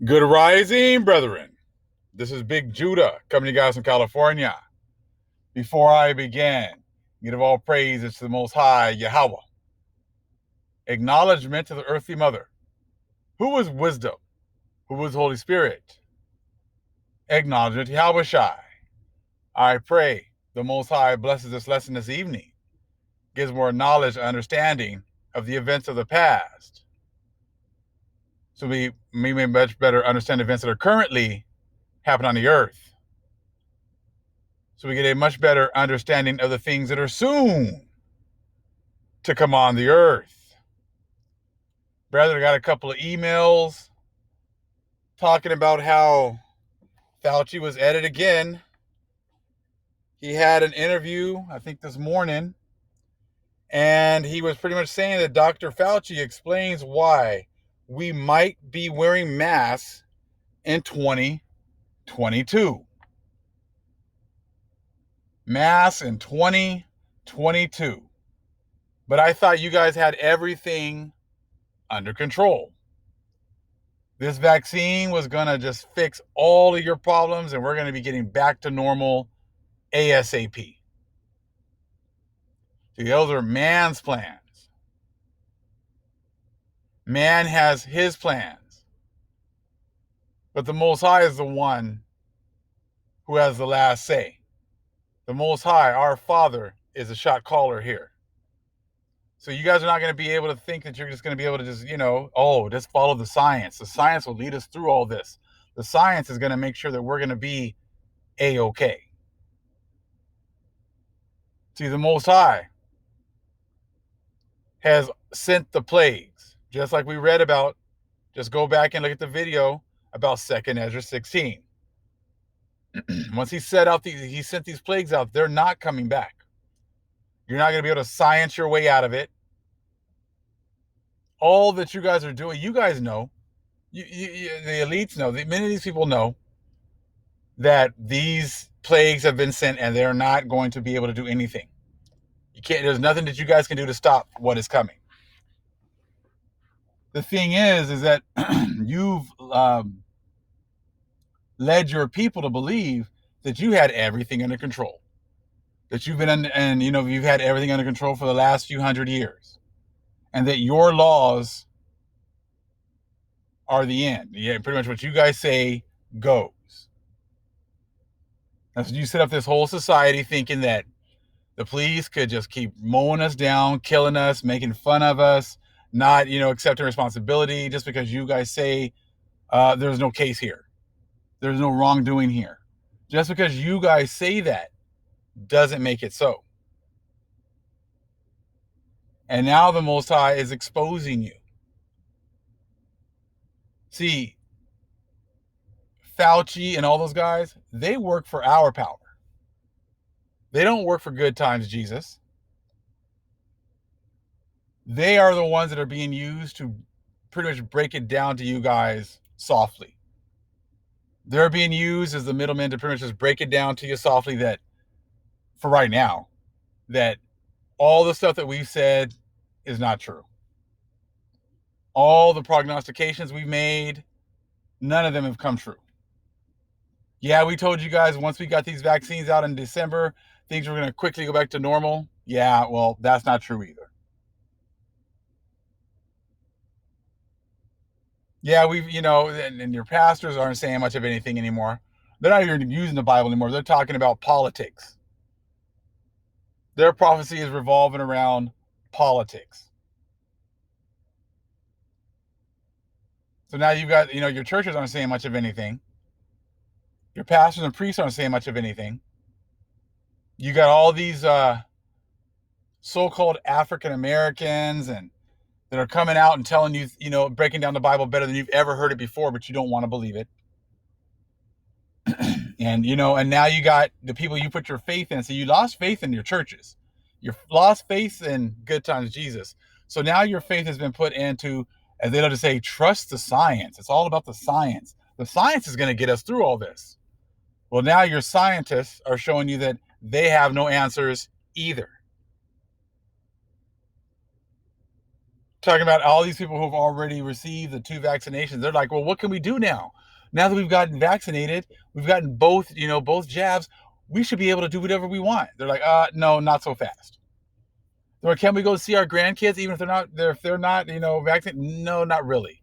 Good rising, brethren. This is Big Judah coming to you guys from California. Before I begin, give all praises to the Most High Yahweh. Acknowledgement to the earthly mother. Who is wisdom? Who is Holy Spirit? Acknowledgement to Yahweh Shai. I pray the Most High blesses this lesson this evening, gives more knowledge and understanding of the events of the past, so we may much better understand events that are currently happening on the earth, so we get a much better understanding of the things that are soon to come on the earth. Brother, I got a couple of emails talking about how Fauci was at it again. He had an interview, I think this morning, and he was pretty much saying that Dr. Fauci explains why we might be wearing masks in 2022. Masks in 2022. But I thought you guys had everything under control. This vaccine was going to just fix all of your problems, and we're going to be getting back to normal ASAP. See, those are man's plans. Man has his plans. But the Most High is the one who has the last say. The Most High, our Father, is a shot caller here. So you guys are not going to be able to think that you're just going to be able to just, just follow the science. The science will lead us through all this. The science is going to make sure that we're going to be A-okay. See, the Most High has sent the plagues, just like we read about. Just go back and look at the video about 2nd Ezra 16. Once he sent these plagues out, they're not coming back. You're not going to be able to science your way out of it. All that you guys are doing, you guys know, the elites know, many of these people know that these plagues have been sent and they're not going to be able to do anything. There's nothing that you guys can do to stop what is coming. The thing is that you've led your people to believe that you had everything under control, that you've been you've had everything under control for the last few hundred years, and that your laws are the end. Yeah, pretty much what you guys say goes. And so you set up this whole society thinking that the police could just keep mowing us down, killing us, making fun of us, not, accepting responsibility just because you guys say there's no case here. There's no wrongdoing here. Just because you guys say that doesn't make it so. And now the Most High is exposing you. See, Fauci and all those guys, they work for our power. They don't work for good times, Jesus. They are the ones that are being used to pretty much break it down to you guys softly. They're being used as the middlemen to pretty much just break it down to you softly that, for right now, that all the stuff that we've said is not true. All the prognostications we've made, none of them have come true. Yeah, we told you guys once we got these vaccines out in December, things were going to quickly go back to normal. Yeah, well, that's not true either. Yeah, and your pastors aren't saying much of anything anymore. They're not even using the Bible anymore. They're talking about politics. Their prophecy is revolving around politics. So now you've got, your churches aren't saying much of anything. Your pastors and priests aren't saying much of anything. You got all these so-called African Americans and that are coming out and telling you, breaking down the Bible better than you've ever heard it before, but you don't want to believe it. And, and now you got the people you put your faith in. So you lost faith in your churches. You lost faith in good times Jesus. So now your faith has been put into, as they love to say, trust the science. It's all about the science. The science is going to get us through all this. Well, now your scientists are showing you that they have no answers either. talking about all these people who've already received the 2 vaccinations. They're like, well, what can we do now? Now that we've gotten vaccinated, we've gotten both jabs, we should be able to do whatever we want. They're like, no, not so fast. They're like, can we go see our grandkids even if they're not, vaccinated? No, not really.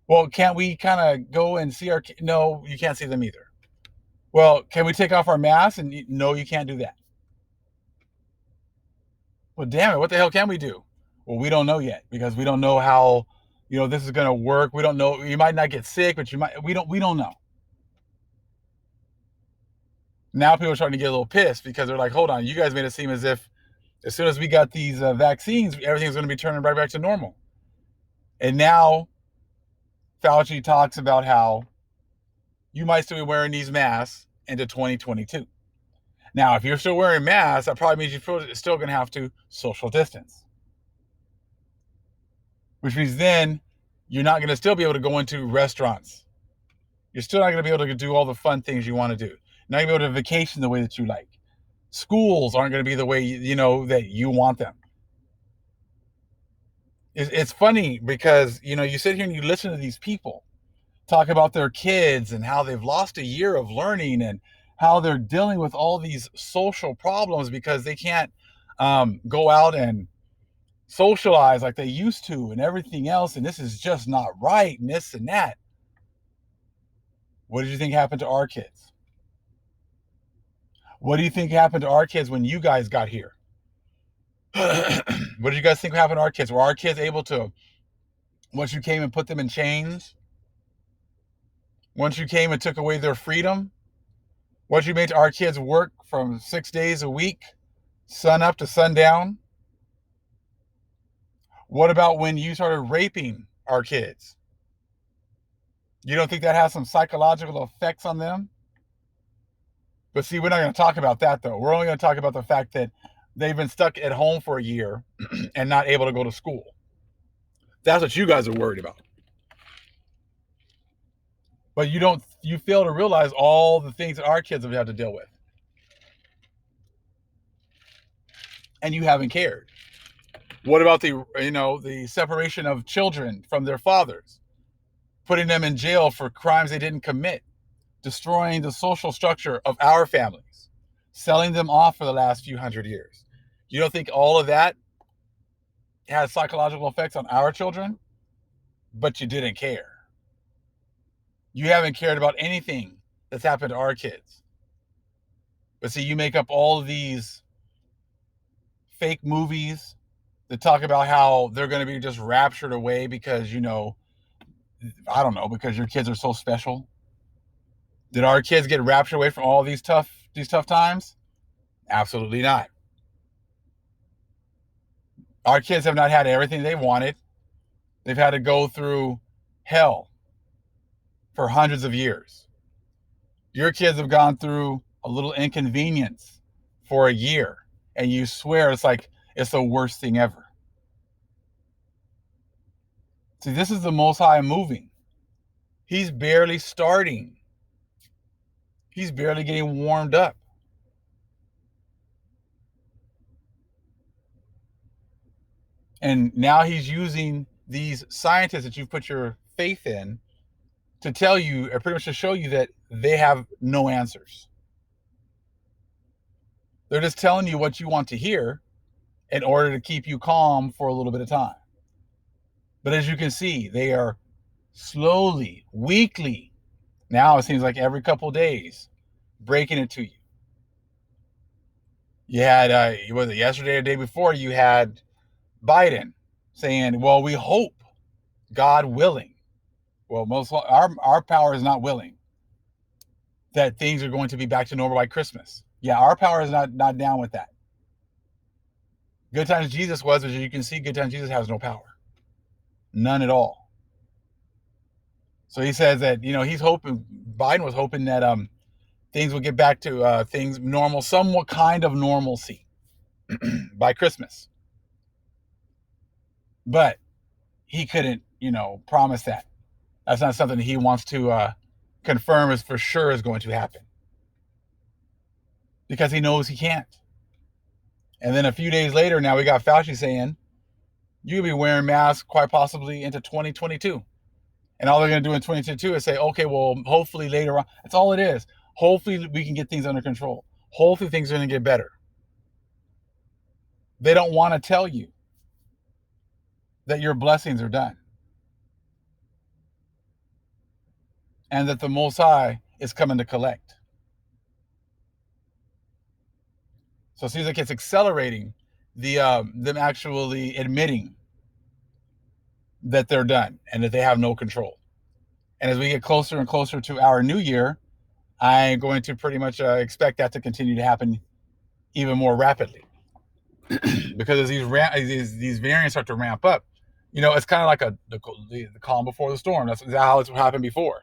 Well, can't we kind of go and see our? No, you can't see them either. Well, can we take off our masks? And no, you can't do that. Well, damn it, what the hell can we do? Well, we don't know yet because we don't know how, this is going to work. We don't know. You might not get sick, but we don't know. Now people are starting to get a little pissed because they're like, hold on, you guys made it seem as if as soon as we got these vaccines, everything's going to be turning right back to normal. And now Fauci talks about how you might still be wearing these masks into 2022. Now, if you're still wearing masks, that probably means you're still going to have to social distance. Which means then you're not going to still be able to go into restaurants. You're still not going to be able to do all the fun things you want to do. You're not going to be able to vacation the way that you like. Schools aren't going to be the way, that you want them. It's funny because, you sit here and you listen to these people talk about their kids and how they've lost a year of learning and how they're dealing with all these social problems because they can't go out and socialize like they used to and everything else. And this is just not right and this and that. What did you think happened to our kids? What do you think happened to our kids when you guys got here? What did you guys think happened to our kids? Were our kids able to, once you came and put them in chains, once you came and took away their freedom, once you made our kids work from 6 days a week, sun up to sundown? What about when you started raping our kids? You don't think that has some psychological effects on them? But see, we're not going to talk about that, though. We're only going to talk about the fact that they've been stuck at home for a year and not able to go to school. That's what you guys are worried about. But you fail to realize all the things that our kids have had to deal with. And you haven't cared. What about the separation of children from their fathers? Putting them in jail for crimes they didn't commit, destroying the social structure of our families, selling them off for the last few hundred years. You don't think all of that has psychological effects on our children? But you didn't care. You haven't cared about anything that's happened to our kids. But see, you make up all of these fake movies that talk about how they're going to be just raptured away because, I don't know, because your kids are so special. Did our kids get raptured away from all these tough times? Absolutely not. Our kids have not had everything they wanted. They've had to go through hell for hundreds of years. Your kids have gone through a little inconvenience for a year, and you swear it's like it's the worst thing ever. See, this is the Most High moving. He's barely starting. He's barely getting warmed up. And now he's using these scientists that you've put your faith in to tell you, or pretty much to show you that they have no answers. They're just telling you what you want to hear in order to keep you calm for a little bit of time. But as you can see, they are slowly, weekly, now it seems like every couple of days, breaking it to you. You had, was it yesterday or the day before, you had Biden saying, well, we hope, God willing. Well, our power is not willing that things are going to be back to normal by Christmas. Yeah, our power is not down with that. Good times Jesus was, as you can see, good times Jesus has no power. None at all. So he says that, he's hoping, Biden was hoping that things will get back to things normal, somewhat kind of normalcy by Christmas. But he couldn't, promise that. That's not something that he wants to confirm as for sure is going to happen. Because he knows he can't. And then a few days later, now we got Fauci saying You could be wearing masks quite possibly into 2022. And all they're going to do in 2022 is say, okay, well, hopefully later on. That's all it is. Hopefully we can get things under control. Hopefully things are going to get better. They don't want to tell you that your blessings are done and that the Most High is coming to collect. So it seems like it's accelerating them actually admitting that they're done and that they have no control. And as we get closer and closer to our new year, I'm going to pretty much expect that to continue to happen even more rapidly. Because as these variants start to ramp up, it's kind of like the calm before the storm. That's how it's happened before.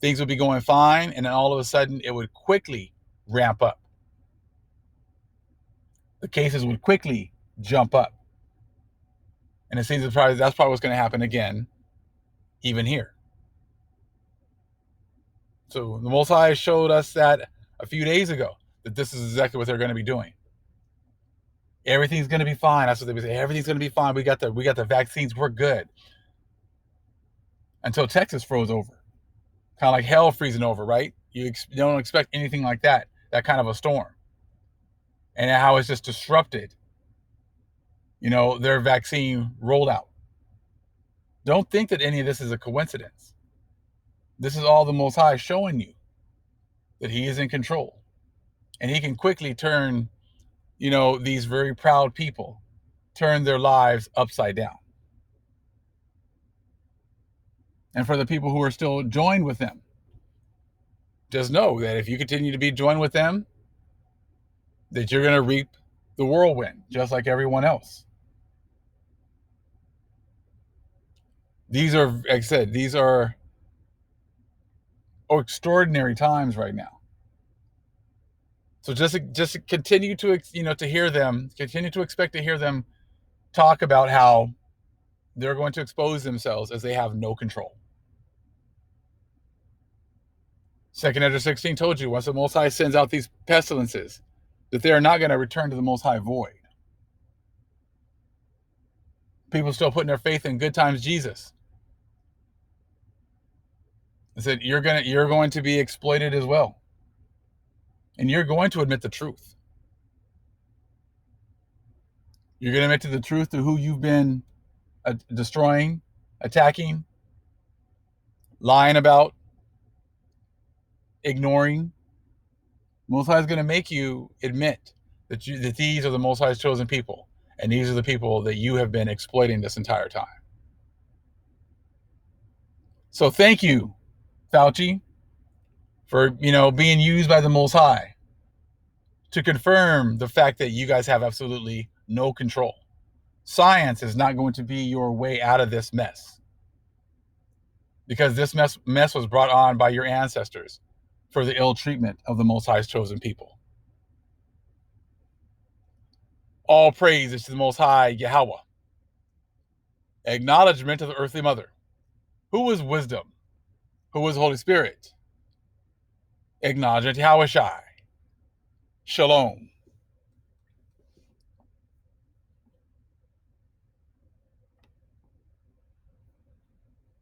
Things would be going fine, and then all of a sudden, it would quickly ramp up. The cases would quickly jump up, and it seems that's probably what's going to happen again, even here. So the Most High showed us that a few days ago that this is exactly what they're going to be doing. Everything's going to be fine. That's what they would say. Everything's going to be fine. We got the vaccines. We're good. Until Texas froze over, kind of like hell freezing over, right? You don't expect anything like that kind of a storm, and how it's just disrupted, their vaccine rolled out. Don't think that any of this is a coincidence. This is all the Most High showing you that He is in control, and He can quickly turn, these very proud people, turn their lives upside down. And for the people who are still joined with them, just know that if you continue to be joined with them, that you're going to reap the whirlwind, just like everyone else. These are, like I said, these are extraordinary times right now. So just continue to, to hear them, continue to expect to hear them talk about how they're going to expose themselves as they have no control. 2nd Ezra 16 told you, once the Most High sends out these pestilences, that they are not going to return to the Most High void. People still putting their faith in good times Jesus. I said, you're going to be exploited as well. And you're going to admit the truth. You're going to admit to the truth to who you've been destroying, attacking, lying about, ignoring. Most High is going to make you admit that these are the Most High's chosen people, and these are the people that you have been exploiting this entire time. So thank you, Fauci, for being used by the Most High to confirm the fact that you guys have absolutely no control. Science is not going to be your way out of this mess, because this mess was brought on by your ancestors for the ill treatment of the Most High's chosen people. All praise is to the Most High Yahweh. Acknowledgement of the earthly mother, who is wisdom, who is Holy Spirit. Acknowledgement Yahweh Shai. Shalom.